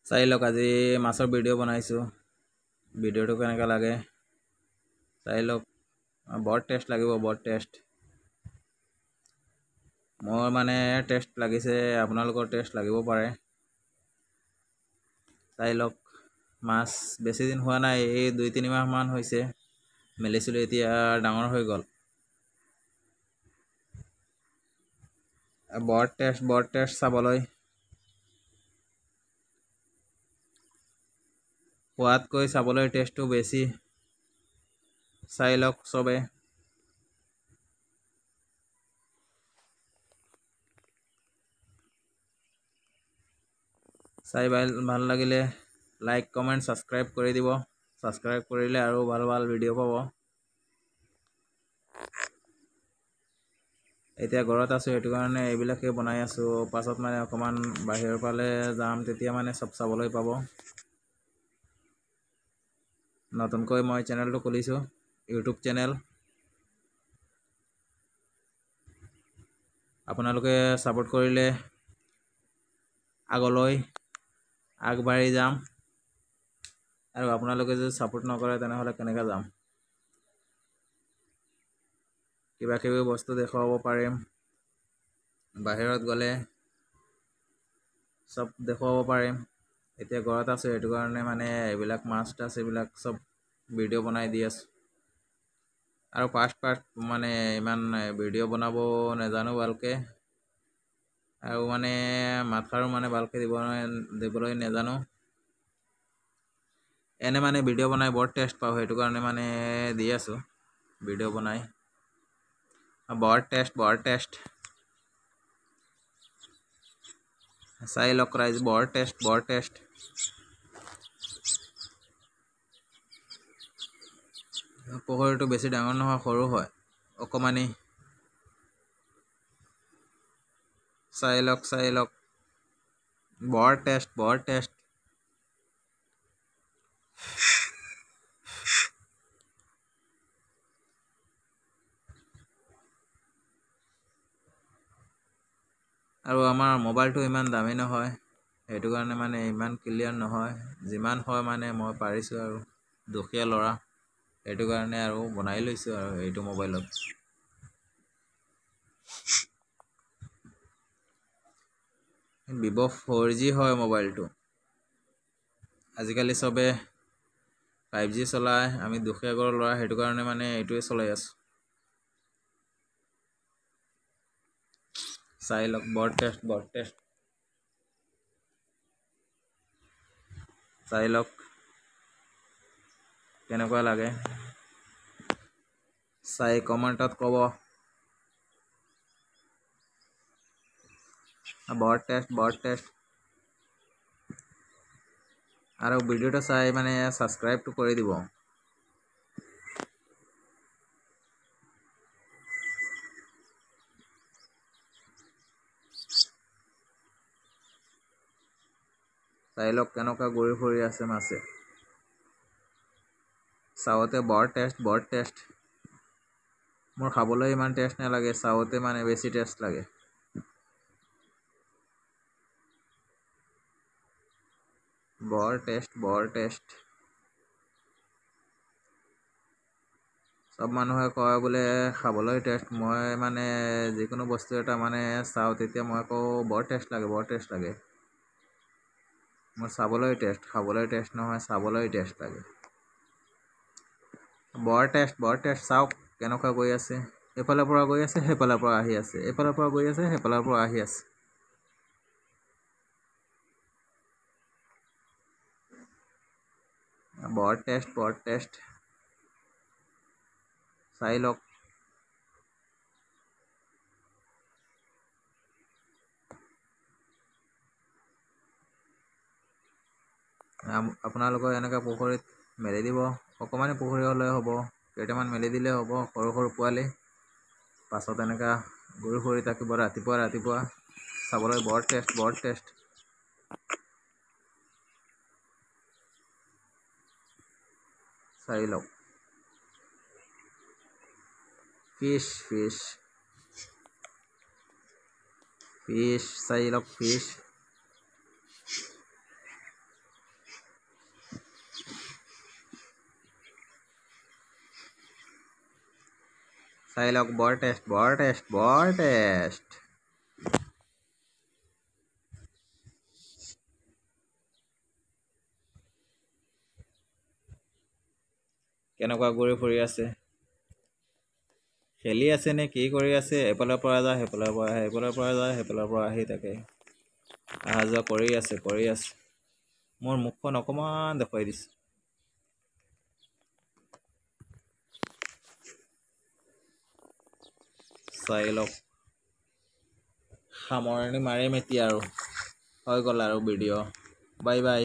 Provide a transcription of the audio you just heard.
চাই লওক আজি মাছৰ ভিডিঅ' বনাইছোঁ ভিডিঅ'টো কেনেকৈ লাগে চাই লওক বৰ টেষ্ট লাগিব বৰ টেষ্ট মোৰ মানে টেষ্ট লাগিছে আপোনালোকৰ টেষ্ট লাগিব পাৰে চাই লওক মাছ বেছি দিন হোৱা নাই এই 2-3 মাহ মান হৈছে মেলিছিলোঁ এতিয়া ডাঙৰ হৈ গ'ল বৰ টেষ্ট চাবলৈ সোৱাদকৈ চাবলৈ টেষ্টটো বেছি চাই লওক চবে চাই ভাল লাগিলে লাইক কমেণ্ট ছাবস্ক্ৰাইব কৰি দিব ছাবস্ক্ৰাইব কৰিলে আৰু ভাল ভিডিঅ' পাব এতিয়া ঘৰত আছোঁ সেইটো কাৰণে এইবিলাকে বনাই আছোঁ পাছত মানে অকণমান বাহিৰৰ ফালে যাম তেতিয়া মানে চব চাবলৈ পাব নতুনকৈ মই চেনেলটো খুলিছোঁ ইউটিউব চেনেল আপোনালোকে ছাপোৰ্ট কৰিলে আগলৈ আগবাঢ়ি যাম আৰু আপোনালোকে যদি ছাপোৰ্ট নকৰে তেনেহ'লে কেনেকৈ যাম কিবা কিবি বস্তু দেখুৱাব পাৰিম বাহিৰত গ'লে চব দেখুৱাব পাৰিম এতিয়া ঘৰত আছোঁ সেইটো কাৰণে মানে এইবিলাক মাছ টাছ এইবিলাক চব ভিডিঅ' বনাই দি আছোঁ আৰু পাৰ্ট মানে ইমান ভিডিঅ' বনাব নাজানো ভালকৈ আৰু মানে মাথাৰো মানে ভালকৈ দিবলৈ নাজানো এনে মানে ভিডিঅ' বনাই বৰ টেষ্ট পাওঁ সেইটো কাৰণে মানে দি আছোঁ ভিডিঅ' বনাই বৰ টেষ্ট চাই লওক ৰাইজ বৰ টেষ্ট পুখুৰীটো বেছি ডাঙৰ নহয় সৰু হয় অকণমানি চাই লওক বৰ টেষ্ট আৰু আমাৰ মোবাইলটো ইমান দামী নহয় সেইটো কাৰণে মানে ইমান ক্লিয়াৰ নহয় যিমান হয় মানে মই পাৰিছোঁ আৰু দুখীয়া ল'ৰা সেইটো কাৰণে আৰু বনাই লৈছোঁ আৰু এইটো মোবাইলত Vivo 4G হয় মোবাইলটো আজিকালি চবে 5G চলায় আমি দুখীয়া ঘৰৰ ল'ৰা সেইটো কাৰণে মানে এইটোৱে চলাই আছোঁ চাই লওক বৰ টেষ্ট চাই লওক কেনেকুৱা লাগে চাই কমেণ্টত ক'ব বৰ টেষ্ট আৰু ভিডিঅ'টো চাই মানে ছাবস্ক্ৰাইবটো কৰি দিব চাই লওক কেনেকুৱা ঘূৰি ফুৰি আছে মাছে চাওঁতে বৰ টেষ্ট মোৰ খাবলৈ ইমান টেষ্ট নালাগে চাওঁতে মানে বেছি টেষ্ট লাগে বৰ টেষ্ট চব মানুহে কয় বোলে খাবলৈ টেষ্ট মই মানে যিকোনো বস্তু এটা মানে চাওঁ তেতিয়া মই কওঁ বৰ টেষ্ট লাগে মোৰ চাবলৈ টেষ্ট খাবলৈ টেষ্ট নহয় চাবলৈ টেষ্ট লাগে বৰ টেষ্ট চাওক কেনেকুৱা গৈ আছে এইফালৰ পৰা গৈ আছে সেইফালৰ পৰা আহি আছে এইফালৰ পৰা গৈ আছে সেইফালৰ পৰা আহি আছে বৰ টেষ্ট চাই লওক আপোনালোকৰ এনেকৈ পুখুৰীত মেলি দিব অকণমানি পুখুৰী হ'লে হ'ব কেইটামান মেলি দিলে হ'ব সৰু পোৱালি পাছত এনেকুৱা ঘূৰি ফুৰি থাকিব ৰাতিপুৱা চাবলৈ বৰ টেষ্ট চাই লওক ফিছ চাই লওক ফিছ চাই লওক, বৰ টেষ্ট, বৰ টেষ্ট, বৰ টেষ্ট। কেনেকুৱা ঘূৰি ফুৰি আছে, খেলি আছে নে কি কৰি আছে, এফালৰ পৰা যায় সেইফালৰ পৰা আহে, এইফালৰ পৰা যায় সেইফালৰ পৰা আহি তাকে অহা যোৱা কৰি আছে। মোৰ মুখখন অকণমান দেখুৱাই দিছে। চাই লওক, সামৰণি মাৰিম এতিয়া আৰু হৈ গ'ল আৰু ভিডিঅ'। Bye bye.